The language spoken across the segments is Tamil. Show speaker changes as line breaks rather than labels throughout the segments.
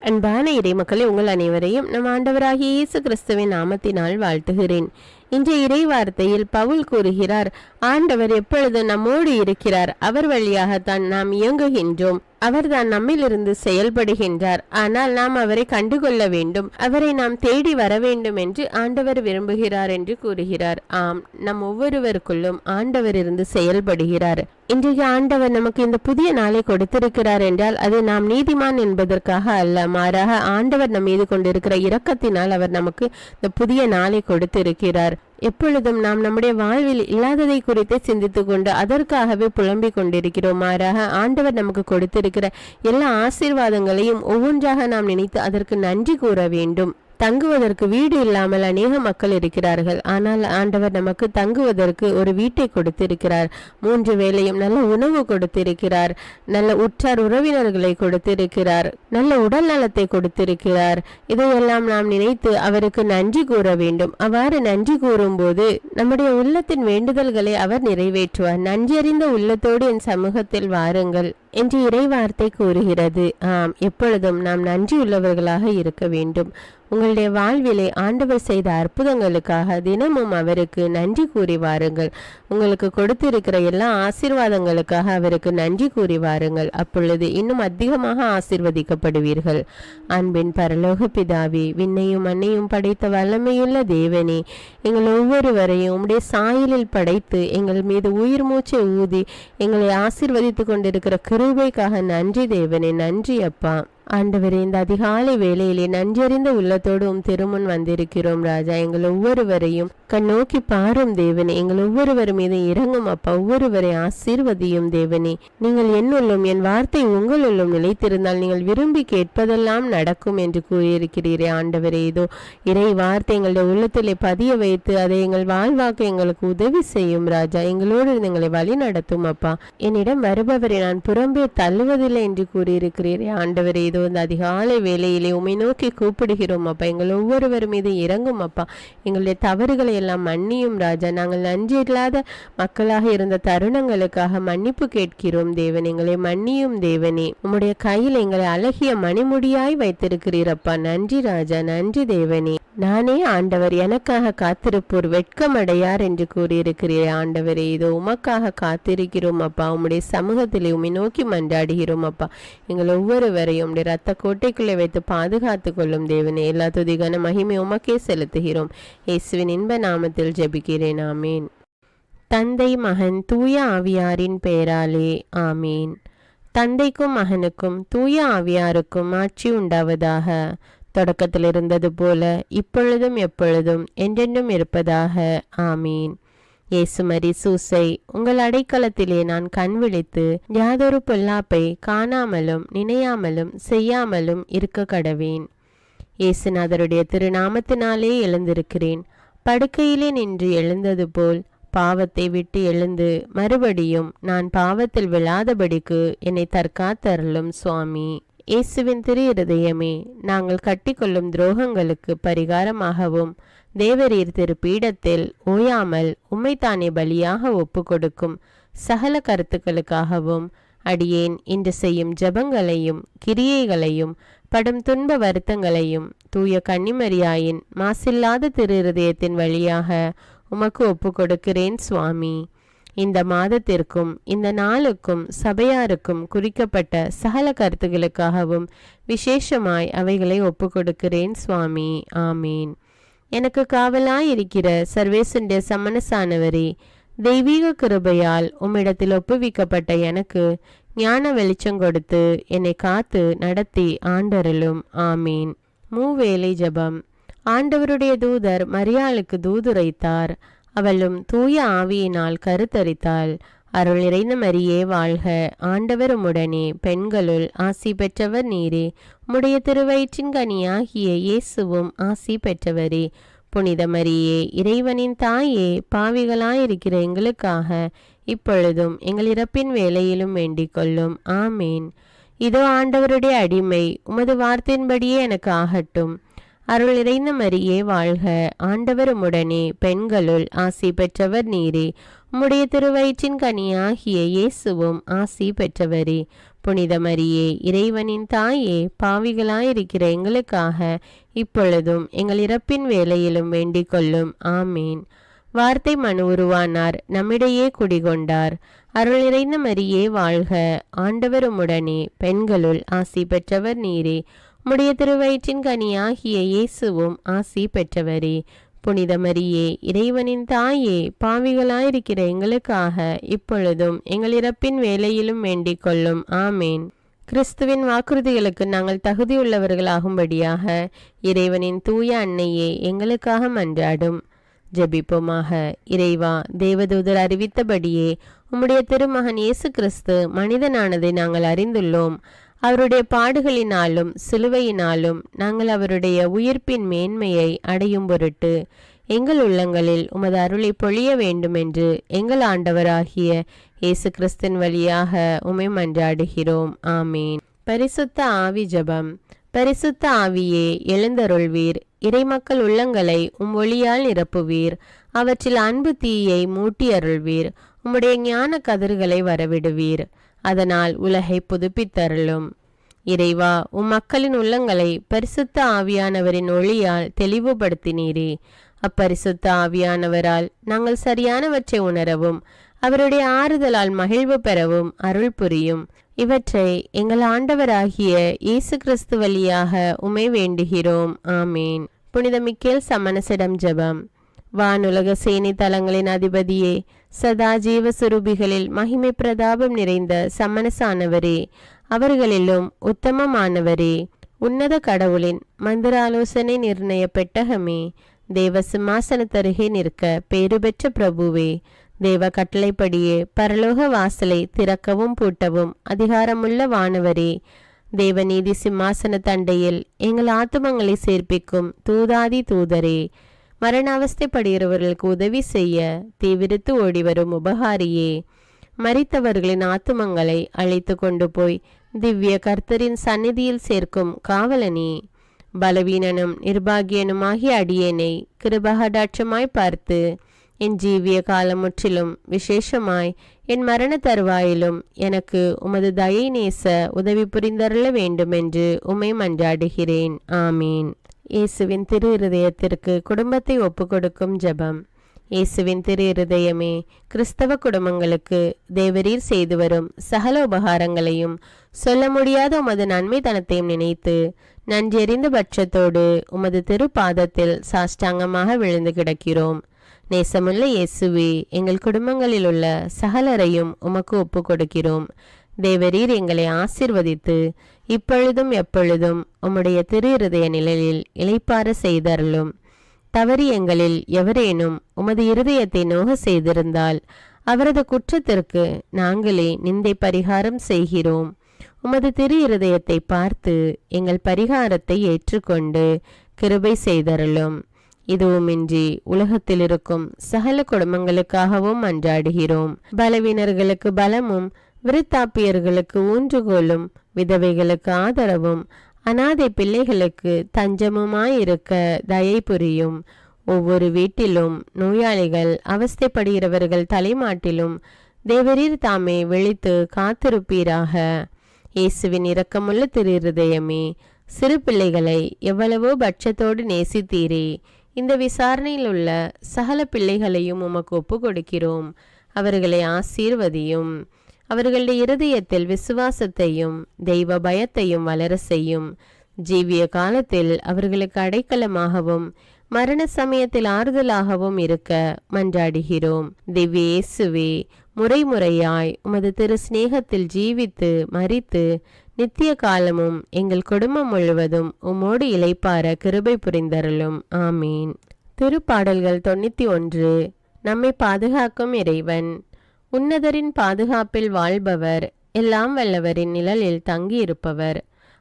அன்பான இறைமக்களே, உங்கள் அனைவரையும் நம் ஆண்டவராகிய இயேசு கிறிஸ்துவின் நாமத்தினால் வாழ்த்துகிறேன். இன்றைய இறை வார்த்தையில் பவுல் கூறுகிறார், ஆண்டவர் எப்பொழுது நம்மோடு இருக்கிறார், அவர் வழியாகத்தான் நாம் இயங்குகின்றோம், அவர்தான் நம்மிலிருந்து செயல்படுகின்றார். ஆனால் நாம் அவரை கண்டுகொள்ள வேண்டும், அவரை நாம் தேடி வர வேண்டும் என்று ஆண்டவர் விரும்புகிறார் என்று கூறுகிறார். ஆம், நம் ஒவ்வொருவருக்குள்ளும் ஆண்டவர் இருந்து செயல்படுகிறார். இன்றைக்கு ஆண்டவர் நமக்கு இந்த புதிய நாளை கொடுத்திருக்கிறார் என்றால் அது நாம் நீதிமான் என்பதற்காக அல்ல, மாறாக ஆண்டவர் நம் மீது கொண்டிருக்கிற இரக்கத்தினால் அவர் நமக்கு இந்த புதிய நாளை கொடுத்திருக்கிறார். எப்பொழுதும் நாம் நம்முடைய வாழ்வில் இல்லாததை குறித்து சிந்தித்து கொண்டு அதற்காகவே புலம்பிக் கொண்டிருக்கிறோம். மாறாக ஆண்டவர் நமக்கு கொடுத்திருக்கிற எல்லா ஆசீர்வாதங்களையும் ஒவ்வொன்றாக நாம் நினைத்து அதற்கு நன்றி கூற வேண்டும். தங்குவதற்கு வீடு இல்லாமல் அநேக மக்கள் இருக்கிறார்கள். ஆனால் ஆண்டவர் நமக்கு தங்குவதற்கு ஒரு வீட்டை கொடுத்திருக்கிறார். 3 வேளையும் நல்ல உணவு கொடுத்திருக்கிறார், நல்ல உற்றார் உறவினர்களை கொடுத்திருக்கிறார், நல்ல உடல் நலத்தை கொடுத்திருக்கிறார். இதையெல்லாம் நாம் நினைத்து அவருக்கு நன்றி கூற வேண்டும். அவ்வாறு நன்றி கூறும்போது நம்முடைய உள்ளத்தின் வேண்டுதல்களை அவர் நிறைவேற்றுவார். நன்றியறிந்த உள்ளத்தோடு என் சமூகத்தில் வாருங்கள் என்று இறைவார்த்தை கூறுகிறது. ஆம், எப்பொழுதும் நாம் நன்றியுள்ளவர்களாக இருக்க வேண்டும். உங்களுடைய வாழ்விலே ஆண்டவர் செய்த அற்புதங்களுக்காக தினமும் அவருக்கு நன்றி கூறி வாருங்கள். உங்களுக்கு கொடுத்திருக்கிற எல்லா ஆசீர்வாதங்களுக்காக அவருக்கு நன்றி கூறி வாருங்கள். அப்பொழுது இன்னும் அதிகமாக ஆசீர்வதிக்கப்படுவீர்கள். அன்பின் பரலோக பிதாவே, விண்ணையும் மண்ணையும் படைத்த வல்லமையுள்ள தேவனே, எங்கள் ஒவ்வொருவரையும் உம்முடைய சாயலில் படைத்து எங்கள் மீது உயிர் மூச்சை ஊதி எங்களை ஆசீர்வதித்து கொண்டிருக்கிற கிருபைக்காக நன்றி தேவனே, நன்றி அப்பா. ஆண்டவரே, இந்த அதிகாலை வேளையிலே நன்றறிந்த உள்ளத்தோடு திருமுன் வந்திருக்கிறோம் ராஜா. எங்கள் ஒவ்வொருவரையும் கண்ணோக்கி பாரும் தேவனே, எங்கள் ஒவ்வொருவர் மீது இறங்கும் அப்பா. ஒவ்வொருவரை ஆசீர்வதியும் தேவனே. நீங்கள் என்னுள்ளும் என் வார்த்தை உங்களுள்ளும் நிலைத்திருந்தால் நீங்கள் விரும்பி கேட்பதெல்லாம் நடக்கும் என்று கூறியிருக்கிறீரே ஆண்டவரே. இதோ இறை வார்த்தை எங்களுடைய உள்ளத்திலே பதிய வைத்து அதை எங்கள் வாழ்வாக்க எங்களுக்கு உதவி செய்யும் ராஜா. எங்களோடு எங்களை வழி நடத்தும் அப்பா. என்னிடம் வருபவரை நான் புறம்பே தள்ளுவதில்லை என்று கூறியிருக்கிறீரே ஆண்டவரே. இந்த அதிகாலை வேளையிலே உம்மை நோக்கி கூப்பிடுகிறோம் அப்பா. எங்கள் ஒவ்வொருவர் மீது இறங்கும் அப்பா. எங்களுடைய தவறுகளை எல்லாம் மன்னியும் ராஜா. நாங்கள் நன்றி இல்லாத மக்களாக இருந்த தருணங்களுக்காக மன்னிப்பு கேட்கிறோம் தேவன். எங்களை மன்னியும் தேவனே. உம்முடைய கையில் எங்களை அழகிய மணிமுடியாய் வைத்திருக்கிறீரப்பா. நன்றி ராஜா, நன்றி தேவனே. நானே ஆண்டவர், எனக்காக காத்திருப்போர் வெட்கமடையார் என்று கூறியிருக்கிறீரே ஆண்டவரே. இதோ உமக்காக காத்திருக்கிறோம் அப்பா. உம்முடைய சமூகத்திலே உம்மை நோக்கி மன்றாடுகிறோம் அப்பா. எங்கள் ஒவ்வொருவரையும் இரத்த கோட்டைக்குள்ளே வைத்து பாதுகாத்து கொள்ளும் தேவனே. எல்லா துதிகான மகிமை உமக்கே செலுத்துகிறோம். இயேசுவின் இன்ப நாமத்தில் ஜெபிக்கிறேன், ஆமீன். தந்தை, மகன், தூய ஆவியாரின் பெயராலே ஆமீன். தந்தைக்கும் மகனுக்கும் தூய ஆவியாருக்கும் ஆட்சி உண்டாவதாக. தொடக்கத்தில் இருந்தது போல இப்பொழுதும் எப்பொழுதும் என்றென்றும் இருப்பதாக ஆமீன். இயேசுமரி சூசை, உங்கள் அடைக்கலத்திலே நான் கண் விழித்து யாதொரு பொல்லாப்பை காணாமலும் நினையாமலும் செய்யாமலும் இருக்க கடவேன். இயேசுநாதருடைய திருநாமத்தினாலே எழுந்திருக்கிறேன். படுக்கையிலே நின்று எழுந்தது போல் பாவத்தை விட்டு எழுந்து மறுபடியும் நான் பாவத்தில் விழாதபடிக்கு என்னை தற்காத்தருளும் சுவாமி. இயேசுவின் திரு இருதயமே, நாங்கள் கட்டிக்கொள்ளும் துரோகங்களுக்கு பரிகாரமாகவும் தேவரீர் திரு பீடத்தில் ஓயாமல் உம்மைத்தானே பலியாக ஒப்பு கொடுக்கும் சகல கருத்துக்களுக்காகவும் அடியேன் இன்று செய்யும் ஜபங்களையும் கிரியைகளையும் படும் துன்ப வருத்தங்களையும் தூய கன்னிமரியாயின் மாசில்லாத திரு இருதயத்தின் வழியாக உமக்கு ஒப்பு கொடுக்கிறேன் சுவாமி. இந்த மாதத்திற்கும் இந்த நாளுக்கும் சபையாருக்கும் குறிக்கப்பட்ட சகல கருத்துகளுக்காகவும் விசேஷமாய் அவைகளை ஒப்பு கொடுக்கிறேன் சுவாமி. ஆமீன். எனக்கு காவலாயிருக்கிற சர்வேசுடைய சமனசானவரே, தெய்வீக கிருபையால் உம்மிடத்தில் ஒப்புவிக்கப்பட்ட எனக்கு ஞான வெளிச்சம் கொடுத்து என்னை காத்து நடத்தி ஆண்டருளும். ஆமீன். மூவேளை ஜபம். ஆண்டவருடைய தூதர் மரியாளுக்கு தூதுரைத்தார். அவளும் தூய ஆவியினால் கருத்தரித்தாள். அருள் நிறைந்த மரியே வாழ்க, ஆண்டவர் உம்முடனே, பெண்களுள் ஆசி பெற்றவர் நீரே. உம்முடைய திருவயிற்றின் கனியாகிய இயேசுவும் ஆசி பெற்றவரே. புனித மரியே, இறைவனின் தாயே, பாவிகளாயிருக்கிற எங்களுக்காக இப்பொழுதும் எங்கள் இறப்பின் வேளையிலும் வேண்டிக் கொள்ளும். ஆமேன். இதோ ஆண்டவருடைய அடிமை, உமது வார்த்தையின்படியே எனக்கு ஆகட்டும். அருள் நிறைந்த மரியே வாழ்க, ஆண்டவர் உம்முடனே, பெண்களுள் ஆசி பெற்றவர் நீரே. உம்முடைய திருவயிற்றின் கனியாகிய இயேசுவும் ஆசி பெற்றவரே. புனித மரியே, இறைவனின் தாயே, பாவிகளாயிருக்கிற எங்களுக்காக இப்பொழுதும் எங்கள் இறப்பின் வேளையிலும் வேண்டிக் கொள்ளும். ஆமீன். வார்த்தை மனு உருவானார், நம்மிடையே குடிகொண்டார். அருள் நிறைந்த மரியே வாழ்க, ஆண்டவர் உம்முடனே, பெண்களுள் ஆசி பெற்றவர் நீரே. உம்முடைய திருவயிற்றின் கனியாகிய இயேசுவும் ஆசி பெற்றவரே. புனித மரியே, இறைவனின் தாயே, பாவிகளாயிருக்கிற எங்களுக்காக இப்பொழுதும் எங்கள் இறப்பின் வேளையிலும் வேண்டிக் கொள்ளும். ஆமேன். கிறிஸ்துவின் வாக்குறுதிகளுக்கு நாங்கள் தகுதியுள்ளவர்களாகும்படியாக இறைவனின் தூய அன்னையே எங்களுக்காக மன்றாடும். ஜெபிப்போமாக. இறைவா, தேவதூதர் அறிவித்தபடியே உம்முடைய திருமகன் இயேசு கிறிஸ்து மனிதனானதை நாங்கள் அறிந்துள்ளோம். அவருடைய பாடுகளினாலும் சிலுவையினாலும் நாங்கள் அவருடைய உயிர்ப்பின் மேன்மையை அடையும் பொருட்டு எங்கள் உள்ளங்களில் உமது அருளை பொழிய வேண்டுமென்று எங்கள் ஆண்டவராகிய இயேசு கிறிஸ்தின் வழியாக உம்மை மன்றாடுகிறோம். ஆமீன். பரிசுத்த ஆவி ஜெபம். பரிசுத்த ஆவியே, எழுந்தருள்வீர். இறைமக்கள் உள்ளங்களை ஒளியால் நிரப்புவீர். அவற்றில் அன்பு தீயை மூட்டி அருள்வீர். உம்முடைய ஞான கதிர்களை வரவிடுவீர். அதனால் உலகை புதுப்பித்தருளும். இறைவா, மக்களின் உள்ளங்களை பரிசுத்த ஆவியானவரின் ஒளியால் தெளிவுபடுத்தினீரே. அப்பரிசுத்த ஆவியானவரால் நாங்கள் சரியானவற்றை உணரவும் அவருடைய ஆறுதலால் மகிழ்வு பெறவும் அருள் புரியும். இவற்றை எங்கள் ஆண்டவராகிய இயேசு கிறிஸ்து வழியாக உம்மை வேண்டுகிறோம். ஆமீன். புனித மிக்கேல் சமணசிடம் ஜெபம். வானுலக சேனை தலங்களின் அதிபதியே, சதா ஜீவ சுரூபிகளில் மகிமை பிரதாபம் நிறைந்த சமணசானவரே, அவர்களிலும் உத்தமமானவரே, உன்னத கடவுளின் மந்திர ஆலோசனை நிர்ணய பெட்டகமே, தேவ சிம்மாசனத்தருகே நிற்க பேறு பெற்ற பிரபுவே, தேவ கட்டளைப்படியே பரலோக வாசலை திறக்கவும் பூட்டவும் அதிகாரமுள்ள வானவரே, தேவநீதி சிம்மாசன தண்டையில் எங்கள் ஆத்துமங்களை சேர்ப்பிக்கும் தூதாதி தூதரே, மரண அவஸ்தைப்படுகிறவர்களுக்கு உதவி செய்ய தீவிரித்து ஓடிவரும் உபகாரியே, மரித்தவர்களின் ஆத்துமங்களை அழைத்து கொண்டு போய் திவ்ய கர்த்தரின் சந்நிதியில் சேர்க்கும் காவலனே, பலவீனனும் நிர்பாகியனுமாகிய அடியேனை கிருபகடாட்சமாய் பார்த்து என் ஜீவிய காலம் முற்றிலும் விசேஷமாய் என் மரண தருவாயிலும் எனக்கு உமது தயை நேச உதவி புரிந்தருள வேண்டுமென்று உம்மை மன்றாடுகிறேன். ஆமீன். இயேசுவின் திரு இருதயத்திற்கு குடும்பத்தை ஒப்புக்கொடுக்கும் ஜெபம். இயேசுவின் திரு இருதயமே, கிறிஸ்தவ குடும்பங்களுக்கு தேவரீர் செய்து வரும் சகல உபகாரங்களையும் சொல்ல முடியாத உமது நன்மைத்தனத்தையும் நினைத்து நன்றெறிந்த பட்சத்தோடு உமது திரு பாதத்தில் சாஷ்டாங்கமாக விழுந்து கிடக்கிறோம். நேசமுள்ள இயேசுவே, எங்கள் குடும்பங்களில் உள்ள சகலரையும் உமக்கு ஒப்பு கொடுக்கிறோம். தேவரீர் எங்களை ஆசிர்வதித்து இப்பொழுதும் எப்பொழுதும் உம்முடைய திரு இருதய நிழலில் இளைப்பாற செய்தருளும். தவறி எங்களில் எவரேனும் உமது இருதயத்தை நோக செய்திருந்தால் அவரது குற்றத்திற்கு நாங்களே நிந்தை பரிகாரம் செய்கிறோம். உமது திரு இருதயத்தை பார்த்து எங்கள் பரிகாரத்தை ஏற்றுக்கொண்டு கிருபை செய்தருளும். இதுவுமின்றி உலகத்தில் இருக்கும் சகல குடும்பங்களுக்காகவும் மன்றாடுகிறோம். பலவீனர்களுக்கு பலமும், விருத்தாப்பியர்களுக்கு ஊன்றுகோலும், விதவைகளுக்கு ஆதரவும், அனாதை பிள்ளைகளுக்கு தஞ்சமுமாயிருக்க தயை புரியும். ஒவ்வொரு வீட்டிலும் நோயாளிகள் அவஸ்தைப்படுகிறவர்கள் தலைமாட்டிலும் தேவரீர் தாமே விழித்து காத்திருப்பீராக. இயேசுவின் இரக்கமுள்ள திரு இருதயமே, சிறு பிள்ளைகளை எவ்வளவோ பட்சத்தோடு நேசித்தீரே. இந்த விசாரணையில் உள்ள சகல பிள்ளைகளையும் உமக்கு ஒப்பு கொடுக்கிறோம். அவர்களை ஆசீர்வதியும். அவர்களுடைய இருதயத்தில் விசுவாசத்தையும் தெய்வ பயத்தையும் வளர செய்யும். ஜீவிய காலத்தில் அவர்களுக்கு அடைக்கலமாகவும் மரண சமயத்தில் ஆறுதலாகவும் இருக்க மன்றாடுகிறோம். திவ்ய இயேசுவே, முறைமுறையாய் உமது திரு சிநேகத்தில் ஜீவித்து மரித்து நித்திய காலமும் எங்கள் குடும்பம் முழுவதும் உம்மோடு இளைப்பார கிருபை புரிந்தருளும். ஆமீன். திருப்பாடல்கள் 91. நம்மை பாதுகாக்கும் இறைவன். உன்னதரின் பாதுகாப்பில் வாழ்பவர், எல்லாம் வல்லவரின் நிழலில் தங்கியிருப்பவர்.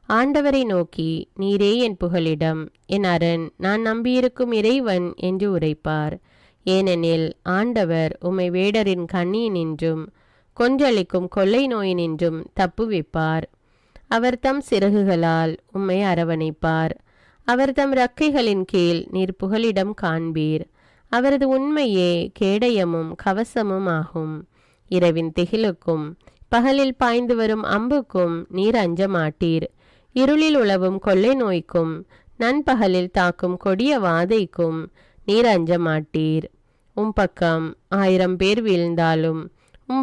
ஆண்டவரை நோக்கி, நீரே என் புகலிடம், என் அரண், நான் நம்பியிருக்கும் இறைவன் என்று உரைப்பார். ஏனெனில் ஆண்டவர் உம்மை வேடரின் கண்ணியினின்றும் கொன்றளிக்கும் கொள்ளை நோயினின்றும் தப்புவிப்பார். அவர் தம் சிறகுகளால் உம்மை அரவணைப்பார். அவர் தம் இறக்கைகளின் கீழ் நீர் புகலிடம் காண்பீர். அவரது உண்மையே கேடயமும் கவசமும் ஆகும். இரவின் திகிலுக்கும் பகலில் பாய்ந்து வரும் அம்புக்கும் நீர் அஞ்ச மாட்டீர். இருளில் உலவும் கொள்ளை நோய்க்கும் நண்பகலில் தாக்கும் கொடிய வாதைக்கும் நீர் அஞ்ச மாட்டீர். பக்கம் 1000 பேர் வீழ்ந்தாலும்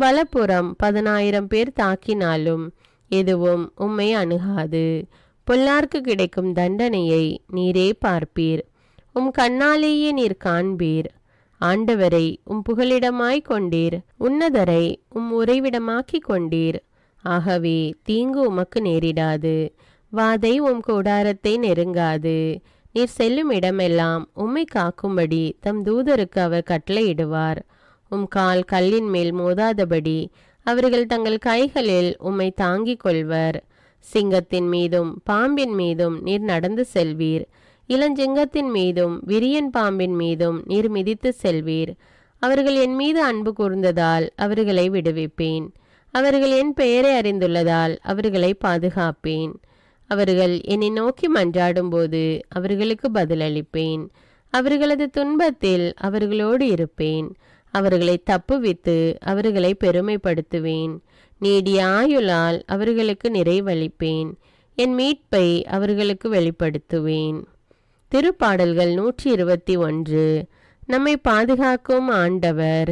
வலப்புறம் 10,000 பேர் தாக்கினாலும் எதுவும் உம்மை அணுகாது. பொல்லார்க்கு கிடைக்கும் தண்டனையை நீரே பார்ப்பீர். கண்ணாலேயே நீர் காண்பீர். ஆண்டவரை புகலிடமாய் கொண்டீர். உன்னதரை உறைவிடமாக்கி கொண்டீர். ஆகவே தீங்கு உமக்கு நேரிடாது. வாதை கூடாரத்தை நெருங்காது. நீர் செல்லும் இடமெல்லாம் உம்மை காக்கும்படி தம் தூதருக்கு அவர் கட்டளையிடுவார். கால் கல்லின் மேல் மோதாதபடி அவர்கள் தங்கள் கைகளில் உம்மை தாங்கிக் கொள்வர். சிங்கத்தின் மீதும் பாம்பின் மீதும் நீர் நடந்து செல்வீர். இளஞ்சிங்கத்தின் மீதும் விரியன் பாம்பின் மீதும் நீர் மிதித்து செல்வீர். அவர்கள் என் மீது அன்பு கூர்ந்ததால் அவர்களை விடுவிப்பேன். அவர்கள் என் பெயரை அறிந்துள்ளதால் அவர்களை பாதுகாப்பேன். அவர்கள் என்னை நோக்கி மன்றாடும் போது அவர்களுக்கு பதிலளிப்பேன். அவர்களது துன்பத்தில் அவர்களோடு இருப்பேன். அவர்களை தப்புவித்து அவர்களை பெருமைப்படுத்துவேன். நீடிய ஆயுளால் அவர்களுக்கு நிறைவளிப்பேன். என் மீட்பை அவர்களுக்கு வெளிப்படுத்துவேன். திருப்பாடல்கள் 121. நம்மை பாதுகாக்கும் ஆண்டவர்.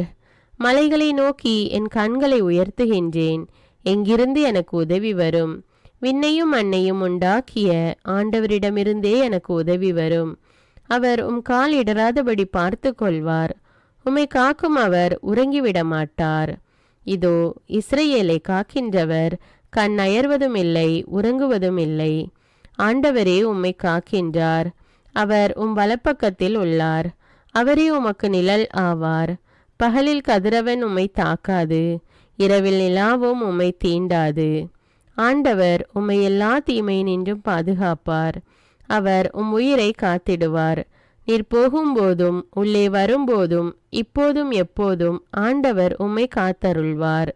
மலைகளை நோக்கி என் கண்களை உயர்த்துகின்றேன். எங்கிருந்து எனக்கு உதவி வரும்? விண்ணையும் மண்ணையும் உண்டாக்கிய ஆண்டவரிடமிருந்தே எனக்கு உதவி வரும். அவர் கால் இடராதபடி பார்த்து கொள்வார். உம்மை காக்கும் அவர் உறங்கிவிட மாட்டார். இதோ இஸ்ரவேலை காக்கின்றவர் கண் அயர்வதும் இல்லை, உறங்குவதும் இல்லை. ஆண்டவரே உம்மை காக்கின்றார். அவர் வலப்பக்கத்தில் உள்ளார். அவரே உமக்கு நிழல் ஆவார். பகலில் கதிரவன் உம்மை தாக்காது, இரவில் நிலாவும் உம்மை தீண்டாது. ஆண்டவர் உம்மை எல்லா தீமையினின்றும் பாதுகாப்பார். அவர் உயிரை காத்திடுவார். நீர் போகும்போதும் உள்ளே வரும்போதும் இப்போதும் எப்போதும் ஆண்டவர் உம்மை காத்தருள்வார்.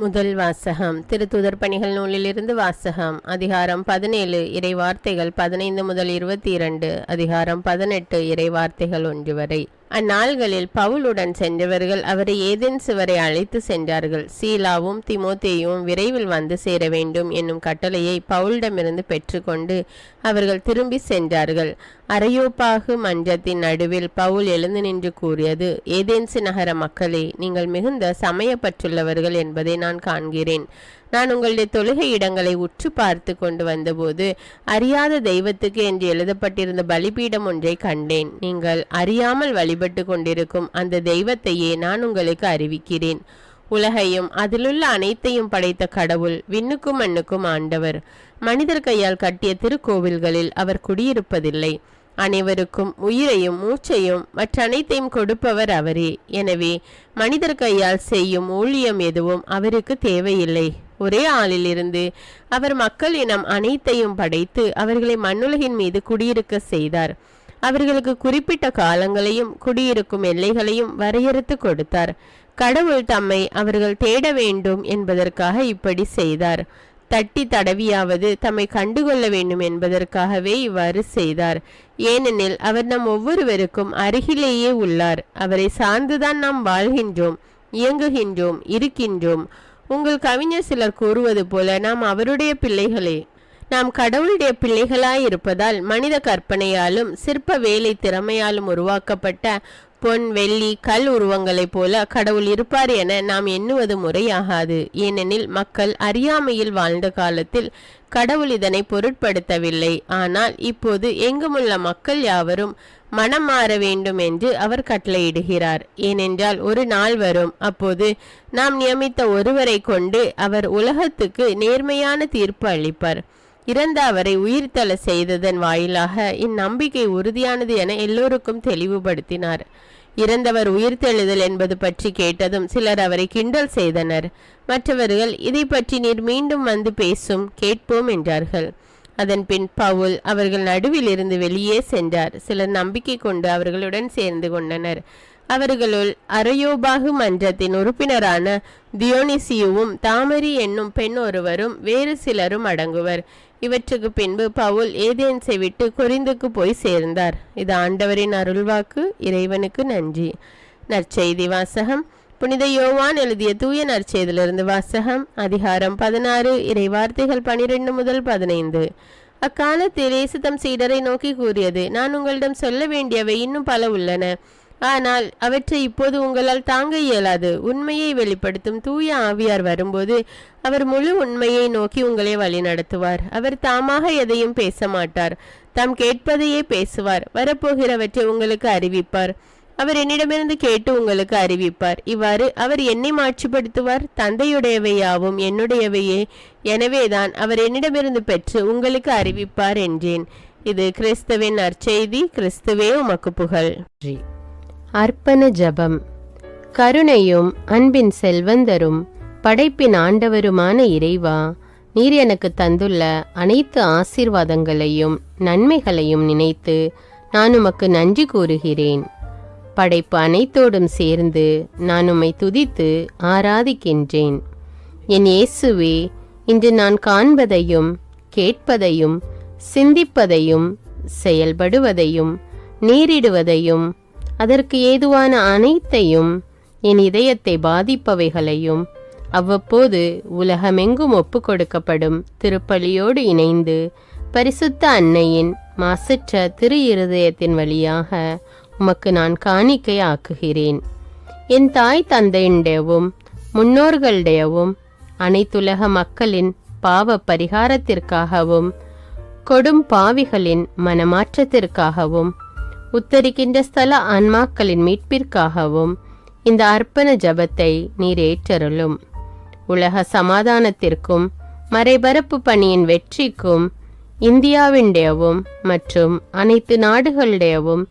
முதல் வாசகம். திருத்தூதர் பணிகள் நூலிலிருந்து வாசகம். அதிகாரம் 17 இறைவார்த்தைகள் 15 முதல் 22. அதிகாரம் 18 இறைவார்த்தைகள் 1 வரை. அந்நாள்களில் பவுலுடன் சென்றவர்கள் அவரை ஏதென்சு வரை அழைத்து சென்றார்கள். சீலாவும் திமோத்தேயும் விரைவில் வந்து சேர வேண்டும் என்னும் கட்டளையை பவுலிடமிருந்து பெற்றுக்கொண்டு அவர்கள் திரும்பி சென்றார்கள். அரையோப்பாகு மன்றத்தின் நடுவில் பவுல் எழுந்து நின்று கூறியது, ஏதென்சு நகர மக்களே, நீங்கள் மிகுந்த சமயப்பற்றுள்ளவர்கள் என்பதை நான் காண்கிறேன். நான் உங்களுடைய தொழுகை இடங்களை உற்று பார்த்து கொண்டு வந்தபோது அறியாத தெய்வத்துக்கு என்று எழுதப்பட்டிருந்த பலிபீடம் ஒன்றை கண்டேன். நீங்கள் அறியாமல் வழிபட்டு கொண்டிருக்கும் அந்த தெய்வத்தையே நான் உங்களுக்கு அறிவிக்கிறேன். உலகையும் அதிலுள்ள அனைத்தையும் படைத்த கடவுள் விண்ணுக்கும் மண்ணுக்கும் ஆண்டவர். மனிதர் கையால் கட்டிய திருக்கோவில்களில் அவர் குடியிருப்பதில்லை. அனைவருக்கும் உயிரையும் மூச்சையும் மற்ற அனைத்தையும் கொடுப்பவர் அவரே. எனவே மனிதர் கையால் செய்யும் ஊழியம் எதுவும் அவருக்கு தேவையில்லை. ஒரே ஆளிலிருந்து அவர் மக்கள் இனம் அனைத்தையும் படைத்து அவர்களை மண்ணுலகின் மீது குடியிருக்க செய்தார். அவர்களுக்கு குறிப்பிட்ட காலங்களையும் குடியிருக்கும் எல்லைகளையும் வரையறுத்து கொடுத்தார். கடவுள் தம்மை அவர்கள் தேட வேண்டும் என்பதற்காக இப்படி செய்தார். தட்டி தடவியாவது தம்மை கண்டுகொள்ள வேண்டும் என்பதற்காகவே இவ்வாறு செய்தார். ஏனெனில் அவர் நம் ஒவ்வொருவருக்கும் அருகிலேயே உள்ளார். அவரை சார்ந்துதான் நாம் வாழ்கின்றோம், இயங்குகின்றோம், இருக்கின்றோம். உங்கள் கவிஞர் சிலர் கூறுவது போல நாம் அவருடைய பிள்ளைகளே. நாம் கடவுளுடைய பிள்ளைகளாய் இருப்பதால் மனித கற்பனையாலும் சிற்ப வேலை திறமையாலும் உருவாக்கப்பட்ட பொன், வெள்ளி, கல் உருவங்களைப் போல கடவுள் இருப்பார் என நாம் எண்ணுவது முறையாகாது. ஏனெனில் மக்கள் அறியாமையில் வாழ்ந்த காலத்தில் கடவுள் இதனை பொருட்படுத்தவில்லை. ஆனால் இப்போது எங்குமுள்ள மக்கள் யாவரும் மனம் மாற வேண்டும் என்று அவர் கட்டளையிடுகிறார். ஏனென்றால் ஒரு நாள் வரும், அப்போது நாம் நியமித்த ஒருவரை கொண்டு அவர் உலகத்துக்கு நேர்மையான தீர்ப்பு அளிப்பார். இறந்த அவரை உயிர்த்தெழ செய்ததன் வாயிலாக இந்நம்பிக்கை உறுதியானது என எல்லோருக்கும் தெளிவுபடுத்தினார். இறந்தவர் உயிர்த்தெழுதல் என்பது பற்றி கேட்டதும் சிலர் அவரை கிண்டல் செய்தனர். மற்றவர்கள் இதை பற்றி நீர் மீண்டும் வந்து பேசும், கேட்போம் என்றார்கள். அதன் பின் பவுல் அவர்கள் நடுவில் இருந்து வெளியே சென்றார். சிலர் நம்பிக்கை கொண்டு அவர்களுடன் சேர்ந்து கொண்டனர். அவர்களுள் அரையோபாகு மன்றத்தின் உறுப்பினரான தியோனிசியுவும் தாமரி என்னும் பெண் ஒருவரும் வேறு சிலரும் அடங்குவர். இவற்றுக்கு பின்பு பவுல் ஏதேன்ஸை விட்டு கொரிந்துக்கு போய் சேர்ந்தார். இது ஆண்டவரின் அருள்வாக்கு. இறைவனுக்கு நன்றி. நற்செய்தி வாசகம். புனித யோவான் எழுதிய தூய நற்செய்தியிலிருந்து வாசகம். அதிகாரம் 16, இறை வார்த்தைகள் 12 முதல் 15. அக்காலத்தில் இயேசு தம் சீடரை நோக்கி கூறியது, நான் உங்களிடம் சொல்ல வேண்டியவை இன்னும் பல உள்ளன, ஆனால் அவற்றை இப்போது உங்களால் தாங்க இயலாது. உண்மையை வெளிப்படுத்தும் தூய ஆவியார் வரும்போது அவர் முழு உண்மையை நோக்கி உங்களை வழிநடத்துவார். அவர் தாமாக எதையும் பேச மாட்டார், தாம் கேட்பதையே பேசுவார். வரப்போகிறவற்றை உங்களுக்கு அறிவிப்பார். அவர் என்னிடமிருந்து கேட்டு உங்களுக்கு அறிவிப்பார். இவ்வாறு அவர் என்னை மாட்சிப்படுத்துவார். தந்தையுடையவையாவும் என்னுடையவையே, எனவேதான் அவர் என்னிடமிருந்து பெற்று உங்களுக்கு அறிவிப்பார் என்றேன். இது கிறிஸ்துவின் நற்செய்தி. கிறிஸ்துவே உமக்கு புகழ்.
அர்ப்பண ஜபம். கருணையும் அன்பின் செல்வந்தரும் படைப்பின் ஆண்டவருமான இறைவா, நீர் எனக்கு தந்துள்ள அனைத்து ஆசீர்வாதங்களையும் நன்மைகளையும் நினைத்து நான் உமக்கு நன்றி கூறுகிறேன். படைப்பு அனைத்தோடும் சேர்ந்து நான் உம்மை துதித்து ஆராதிக்கின்றேன். என் இயேசுவே, இன்று நான் காண்பதையும் கேட்பதையும் சிந்திப்பதையும் செயல்படுவதையும் நேரிடுவதையும் அதற்கு ஏதுவான அனைத்தையும் என் இதயத்தை பாதிப்பவைகளையும் அவ்வப்போது உலகமெங்கும் ஒப்பு கொடுக்கப்படும் திருப்பலியோடு இணைந்து பரிசுத்த அன்னையின் மாசற்ற திரு இருதயத்தின் வழியாக உமக்கு நான் காணிக்கை ஆக்குகிறேன். என் தாய் தந்தையுடையவும் முன்னோர்களுடையவும் அனைத்துலக மக்களின் பாவ பரிகாரத்திற்காகவும் கொடும் பாவிகளின் மனமாற்றத்திற்காகவும் உத்தரிக்கின்ற ஸ்தல ஆன்மாக்களின் மீட்பிற்காகவும் இந்த அர்ப்பண ஜபத்தை நீர் ஏற்றருளும். உலக சமாதானத்திற்கும் மறைபரப்பு பணியின் வெற்றிக்கும் இந்தியாவின்டையவும் மற்றும் அனைத்து நாடுகளுடையவும்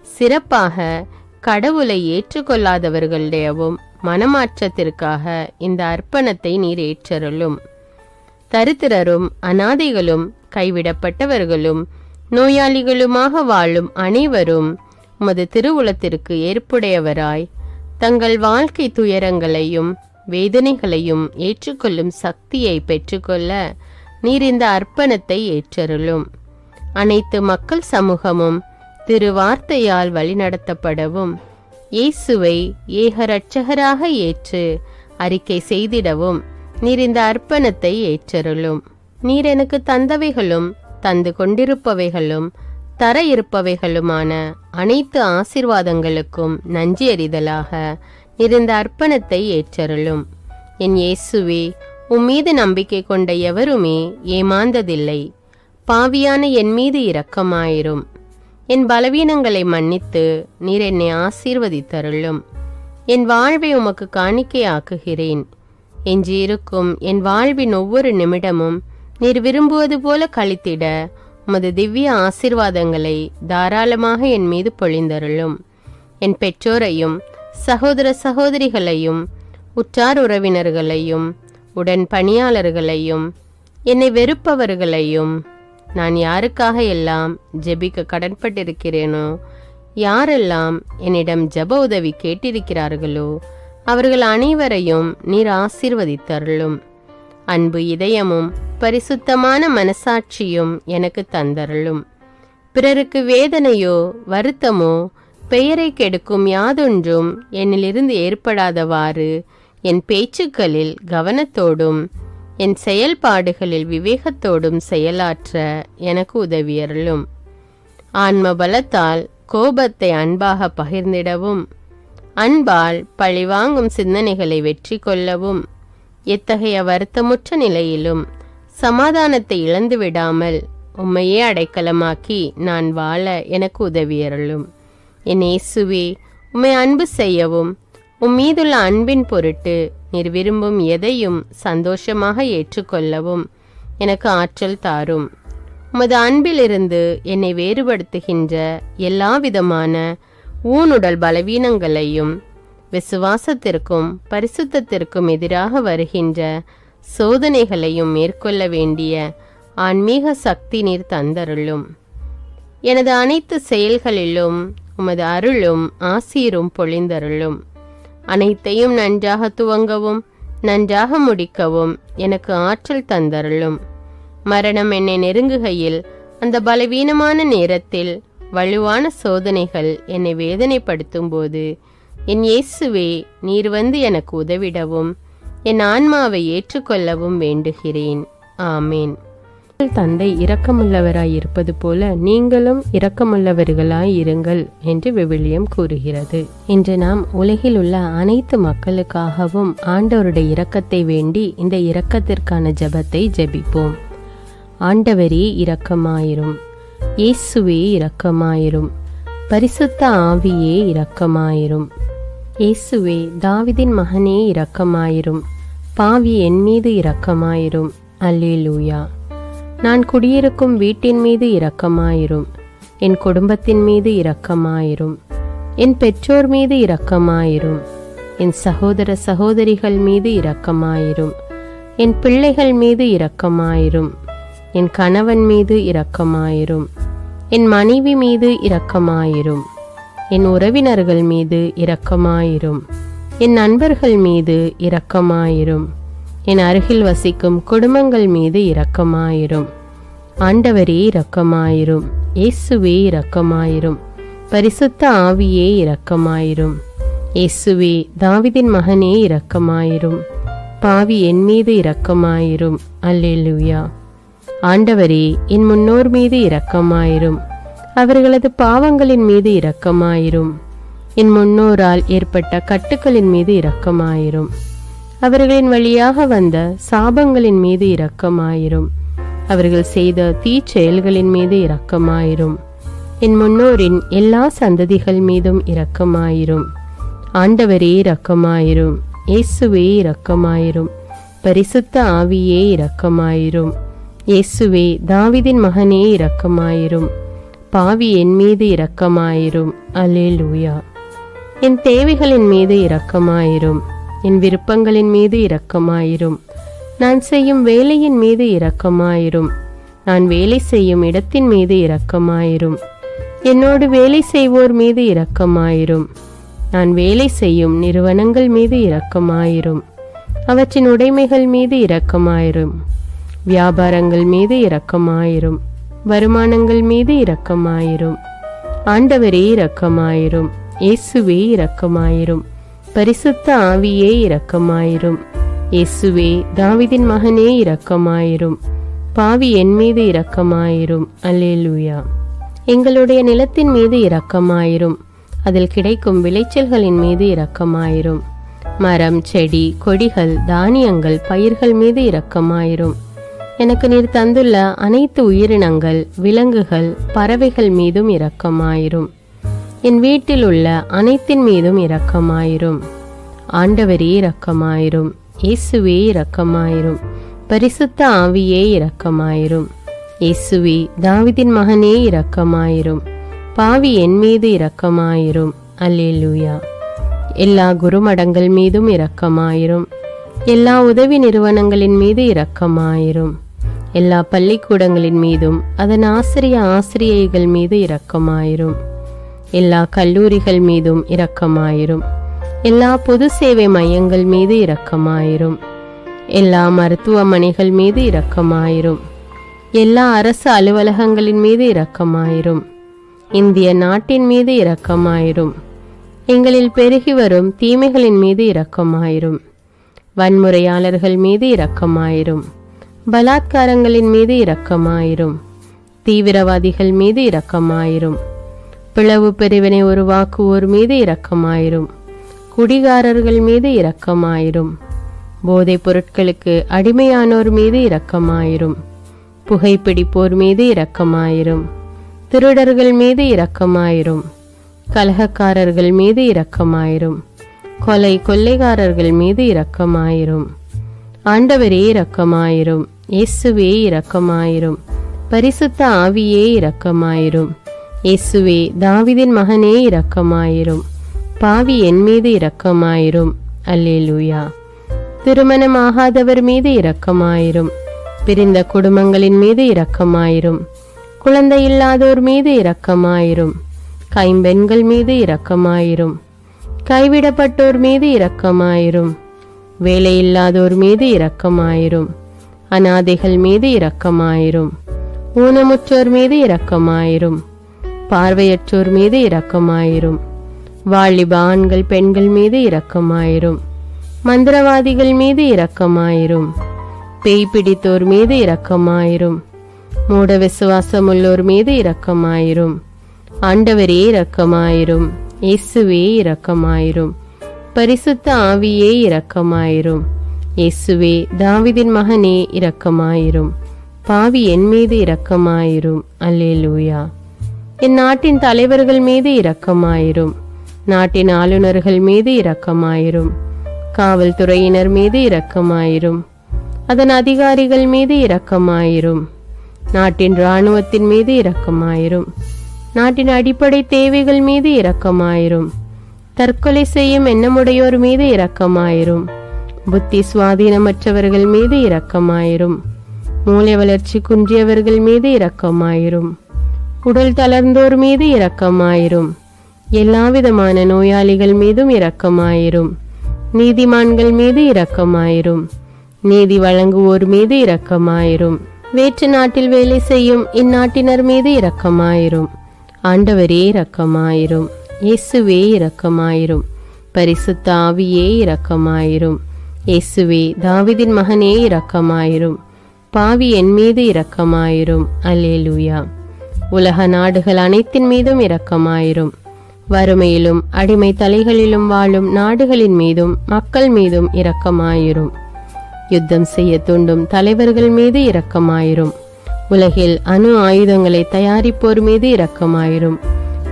சிறப்பாக கடவுளை ஏற்றுக்கொள்ளாதவர்களுடையவும் மனமாற்றத்திற்காக இந்த அர்ப்பணத்தை நீர் ஏற்றருளும். தரித்திரரும் அனாதைகளும் கைவிடப்பட்டவர்களும் நோயாளிகளுமாக வாழும் அனைவரும் உமது திருவுளத்திற்கு ஏற்புடையவராய் தங்கள் வாழ்க்கை துயரங்களையும் வேதனைகளையும் ஏற்றுக்கொள்ளும் சக்தியை பெற்றுக்கொள்ள நீர் இந்த அர்ப்பணத்தை ஏற்றருளும். அனைத்து மக்கள் சமூகமும் திருவார்த்தையால் வழிநடத்தப்படவும் இயேசுவை ஏக இரட்சகராக ஏற்று அறிக்கை செய்திடவும் நீர் இந்த அர்ப்பணத்தை ஏற்றருளும். நீர் எனக்கு தந்தவைகளும் தந்து கொண்டிருப்பவைகளும் தர இருப்பவைகளுமான அனைத்து ஆசீர்வாதங்களுக்கும் நன்றி அறிதலாக நீர் இந்த அர்ப்பணத்தை ஏற்றருளும். என் இயேசுவே, உம்மீது நம்பிக்கை கொண்ட எவருமே ஏமாந்ததில்லை. பாவியான என் மீது இரக்கமாயிரும். என் பலவீனங்களை மன்னித்து நீர் என்னை ஆசீர்வதித்தருளும். என் வாழ்வை உமக்கு காணிக்கையாக்குகிறேன். எஞ்சியிருக்கும் என் வாழ்வின் ஒவ்வொரு நிமிடமும் நீர் விரும்புவது போல கழித்திட உமது திவ்ய ஆசீர்வாதங்களை தாராளமாக என் மீது பொழிந்தருளும். என் பெற்றோரையும் சகோதர சகோதரிகளையும் உற்றார் உறவினர்களையும் உடன் பணியாளர்களையும் என்னை வெறுப்பவர்களையும் நான் யாருக்காக எல்லாம் ஜெபிக்க கடன்பட்டிருக்கிறேனோ, யாரெல்லாம் என்னிடம் ஜெப உதவி கேட்டிருக்கிறார்களோ அவர்கள் அனைவரையும் நீர் ஆசீர்வதித்தருளும். அன்பு இதயமும் பரிசுத்தமான மனசாட்சியும் எனக்கு தந்தருளும். பிறருக்கு வேதனையோ வருத்தமோ பெயரை கெடுக்கும் யாதொன்றும் என்னிலிருந்து ஏற்படாதவாறு என் பேச்சுக்களில் கவனத்தோடும் என் செயல்பாடுகளில் விவேகத்தோடும் செயலாற்ற எனக்கு உதவியருளும். ஆன்ம பலத்தால் கோபத்தை அன்பாக பகிர்ந்திடவும் அன்பால் பழிவாங்கும் சிந்தனைகளை வெற்றி கொள்ளவும் எத்தகைய வருத்தமுற்ற நிலையிலும் சமாதானத்தை இழந்து விடாமல் உம்மையே அடைக்கலமாக்கி நான் வாழ எனக்கு உதவியருளும். என் இயேசுவே, உம்மை அன்பு செய்யவும் உம்மீதுள்ள அன்பின் பொருட்டு நீர் விரும்பும் எதையும் சந்தோஷமாக ஏற்றுக்கொள்ளவும் எனக்கு ஆற்றல் தாரும். உமது அன்பிலிருந்து என்னை வேறுபடுத்துகின்ற எல்லா விதமான ஊனுடல் பலவீனங்களையும் விசுவாசத்திற்கும் பரிசுத்தத்திற்கும் எதிராக வருகின்ற சோதனைகளையும் மேற்கொள்ள வேண்டிய ஆன்மீக சக்தி நீர் தந்தருளும். எனது அனைத்து செயல்களிலும் உமது அருளும் ஆசீரும் பொழிந்தருளும். அனைத்தையும் நன்றாக துவங்கவும் நன்றாக முடிக்கவும் எனக்கு ஆற்றல் தந்தருளும். மரணம் என்னை நெருங்குகையில் அந்த பலவீனமான நேரத்தில் வலுவான சோதனைகள் என்னை வேதனைப்படுத்தும் போது என் இயேசுவே, நீர் வந்து எனக்கு உதவிடவும் என் ஆன்மாவை ஏற்றுக்கொள்ளவும் வேண்டுகிறேன். ஆமேன். தந்தை இரக்கமுள்ளவராய் இருப்பது போல நீங்களும் இரக்கமுள்ளவர்களாய் இருங்கள் என்று விவிலியம் கூறுகிறது. இன்று நாம் உலகில் உள்ள அனைத்து மக்களுக்காகவும் ஆண்டவருடைய இரக்கத்தை வேண்டி இந்த இரக்கத்திற்கான ஜெபத்தை ஜெபிப்போம். ஆண்டவரே இரக்கமாயிரும். இயேசுவே இரக்கமாயிரும். பரிசுத்த ஆவியே இரக்கமாயிரும். இயேசுவே, தாவீதின் மகனே இரக்கமாயிரும். பாவி என் மீது இரக்கமாயிரும். அல்லேலூயா. நான் குடியிருக்கும் வீட்டின் மீது இரக்கமாயிரும். என் குடும்பத்தின் மீது இரக்கமாயிரும். என் பெற்றோர் மீது இரக்கமாயிரும். என் சகோதர சகோதரிகள் மீது இரக்கமாயிரும். என் பிள்ளைகள் மீது இரக்கமாயிரும். என் கணவன் மீது இரக்கமாயிரும். என் மனைவி மீது இரக்கமாயிரும். என் உறவினர்கள் மீது இரக்கமாயிரும். என் நண்பர்கள் மீது இரக்கமாயிரும். என் அருகில் வசிக்கும் குடும்பங்கள் மீது இரக்கமாயிரும். ஆண்டவரே இரக்கமாயிரும். இயேசுவே இரக்கமாயிரும். பரிசுத்த ஆவியே இரக்கமாயிரும். இயேசுவே, தாவீதின் மகனே இரக்கமாயிரும். பாவி என் மீது இரக்கமாயிரும். அல்லேலூயா. ஆண்டவரே, என் முன்னோர் மீது இரக்கமாயிரும். அவர்களது பாவங்களின் மீது இரக்கமாயிரும். என் முன்னோரால் ஏற்பட்ட கட்டுக்களின் மீது இரக்கமாயிரும். அவர்களின் வழியாக வந்த சாபங்களின் மீது இரக்கமாயிரும். அவர்கள் செய்த தீச்செயல்களின் மீது இரக்கமாயிரும். என் முன்னோரின் எல்லா சந்ததிகள் மீதும் இரக்கமாயிரும். ஆண்டவரே இரக்கமாயிரும். இயேசுவே இரக்கமாயிரும். பரிசுத்த ஆவியே இரக்கமாயிரும். இயேசுவே, தாவீதின் மகனே இரக்கமாயிரும். பாவி என் மீது இரக்கமாயிரும். அல்லேலூயா. என் தேவைகளின் மீது இரக்கமாயிரும். என் விருப்பங்களின் மீது இரக்கமாயிரும். நான் செய்யும் வேலையின் மீது இரக்கமாயிரும். நான் வேலை செய்யும் இடத்தின் மீது இரக்கமாயிரும். என்னோடு வேலை செய்வோர் மீது இரக்கமாயிரும். நான் வேலை செய்யும் நிறுவனங்கள் மீது இரக்கமாயிரும். அவற்றின் உடைமைகள் மீது இரக்கமாயிரும். வியாபாரங்கள் மீது இரக்கமாயிரும். வருமானங்கள் மீது இரக்கமாயிரும். ஆண்டவரே இரக்கமாயிரும். இயேசுவே இரக்கமாயிரும். பரிசுத்த ஆவியே இரக்கமாயிரும். இயேசுவே, தாவீதின் மகனே இரக்கமாயிரும். பாவி என் மீது இரக்கமாயிரும். அல்லேலூயா. எங்களுடைய நிலத்தின் மீது இரக்கமாயிரும். அதில் கிடைக்கும் விளைச்சல்களின் மீது இரக்கமாயிரும். மரம், செடி, கொடிகள், தானியங்கள், பயிர்கள் மீது இரக்கமாயிரும். எனக்கு நீர் தந்துள்ள அனைத்து உயிரினங்கள், விலங்குகள், பறவைகள் மீதும் இரக்கமாயிரும். என் வீட்டில் உள்ள அனைத்தின் மீதும் இரக்கமாயிரும். ஆண்டவரே இரக்கமாயிரும். இயேசுவே இரக்கமாயிரும். பரிசுத்த ஆவியே இரக்கமாயிரும். இயேசுவே, தாவீதின் மகனே இரக்கமாயிரும். பாவி என் மீது இரக்கமாயிரும். அல்லேலூயா. எல்லா குருமடங்கள் மீதும் இரக்கமாயிரும். எல்லா உதவி நிறுவனங்களின் மீது இரக்கமாயிரும். எல்லா பள்ளிக்கூடங்களின் மீதும் அதன் ஆசிரியைகள் மீது இரக்கமாயிரும். எல்லா கல்லூரிகள் மீதும் இரக்கமாயிரும். எல்லா பொது சேவை மையங்கள் மீது இரக்கமாயிரும். எல்லா மருத்துவமனைகள் மீது இரக்கமாயிரும். எல்லா அரசு அலுவலகங்களின் மீது இரக்கமாயிரும். இந்திய நாட்டின் மீது இரக்கமாயிரும். எங்களில் பெருகி வரும் தீமைகளின் மீது இரக்கமாயிரும். வன்முறையாளர்கள் மீது இரக்கமாயிரும். பலாத்காரங்களின் மீது இரக்கமாயிரும். தீவிரவாதிகள் மீது இரக்கமாயிரும். பிளவு பிரிவினை உருவாக்குவோர் மீது இரக்கமாயிரும். குடிகாரர்கள் மீது இரக்கமாயிரும். போதைப் பொருட்களுக்கு அடிமையானோர் மீது இரக்கமாயிரும். புகைப்பிடிப்போர் மீது இரக்கமாயிரும். திருடர்கள் மீது இரக்கமாயிரும். கலகக்காரர்கள் மீது இரக்கமாயிரும். கொள்ளைக்காரர்கள் மீது இரக்கமாயிரும். ஆண்டவரே இரக்கமாயிரும். இயேசுவே இரக்கமாயிரும். பரிசுத்த ஆவியே இரக்கமாயிரும். இயேசுவே, தாவீதின் மகனே இரக்கமாயிரும். பாவி என் மீது இரக்கமாயிரும். அல்லேலூயா. திருமணமாகாதவர் மீது இரக்கமாயிரும். பிரிந்த குடும்பங்களின் மீது இரக்கமாயிரும். குழந்தை இல்லாதோர் மீது இரக்கமாயிரும். கைம்பெண்கள் மீது இரக்கமாயிரும். கைவிடப்பட்டோர் மீது இரக்கமாயிரும். வேலையில்லாதோர் மீது இரக்கமாயிரும். அநாதைகள் மீது இரக்கமாயிரும். ஊனமுற்றோர் மீது இரக்கமாயிரும். பார்வையற்றோர் மீது இரக்கமாயிரும். வாலிப ஆண்கள் பெண்கள் மீது இரக்கமாயிரும். மந்திரவாதிகள் மீது இரக்கமாயிரும். பேய் பிடித்தோர் மீது இரக்கமாயிரும். மூட விசுவாசம் உள்ளோர் மீது இரக்கமாயிரும். ஆண்டவரே இரக்கமாயிரும். இயேசுவே இரக்கமாயிரும். பரிசுத்த ஆவியே இரக்கமாயிரும். இயேசுவே தாவீதின் மகனே இரக்கமாயிரும். பாவி என் மீது இரக்கமாயிரும். அல்லேலூயா. என் நாட்டின் தலைவர்கள் மீது இரக்கமாயிரும். நாட்டின் ஆளுநர்கள் மீது இரக்கமாயிரும். காவல்துறையினர் மீது இரக்கமாயிரும். அதன் அதிகாரிகள் மீது இரக்கமாயிரும். நாட்டின் இராணுவத்தின் மீது இரக்கமாயிரும். நாட்டின் அடிப்படை தேவைகள் மீது இரக்கமாயிரும். தற்கொலை செய்யும் எண்ணமுடையோர் மீது இரக்கமாயிரும். புத்தி சுவாதீனமற்றவர்கள் மீது இரக்கமாயிரும். மூளை வளர்ச்சி குன்றியவர்கள் மீது இரக்கமாயிரும். உடல் தளர்ந்தோர் மீது இரக்கமாயிரும். எல்லாவிதமான நோயாளிகள் மீதும் இரக்கமாயிரும். நீதிமான்கள் மீது இரக்கமாயிரும். நீதி வழங்குவோர் மீது இரக்கமாயிரும். வேற்று நாட்டில் வேலை செய்யும் இந்நாட்டினர் மீது இரக்கமாயிரும். ஆண்டவரே இரக்கமாயிரும். இயேசுவே இரக்கமாயிரும். பரிசுத்த ஆவியே இரக்கமாயிரும். இயேசுவே தாவீதின் மகனே இரக்கமாயிரும். பாவி என் மீது இரக்கமாயிரும். அல்லேலூயா. உலக நாடுகள் அனைத்தின் மீதும் இரக்கமாயிரும். வறுமையிலும் அடிமை தலைகளிலும் வாழும் நாடுகளின் மீதும் மக்கள் மீதும் இரக்கமாயிரும். யுத்தம் செய்ய தூண்டும் தலைவர்கள் மீது இரக்கமாயிரும். உலகில் அணு ஆயுதங்களை தயாரிப்போர் மீது இரக்கமாயிரும்.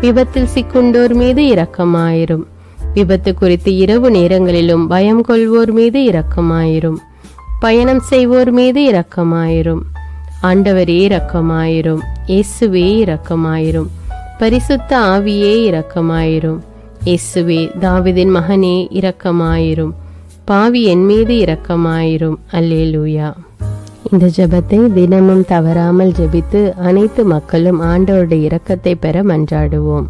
விபத்தில் சிக்குண்டோர் மீது இரக்கமாயிரும். விபத்து குறித்து இரவு நேரங்களிலும் பயம் கொள்வோர் மீது இரக்கமாயிரும். பயணம் செய்வோர் மீது இரக்கமாயிரும். ஆண்டவரே இரக்கமாயிரும். இயேசுவே இரக்கமாயிரும். பரிசுத்த ஆவியே இரக்கமாயிரும். இயேசுவே தாவீதின் மகனே இரக்கமாயிரும். பாவி என் மீது இரக்கமாயிரும். அல்லேலூயா. இந்த ஜெபத்தை தினமும் தவறாமல் ஜெபித்து அனைத்து மக்களும் ஆண்டவருடைய இரக்கத்தை பெற மன்றாடுவோம்.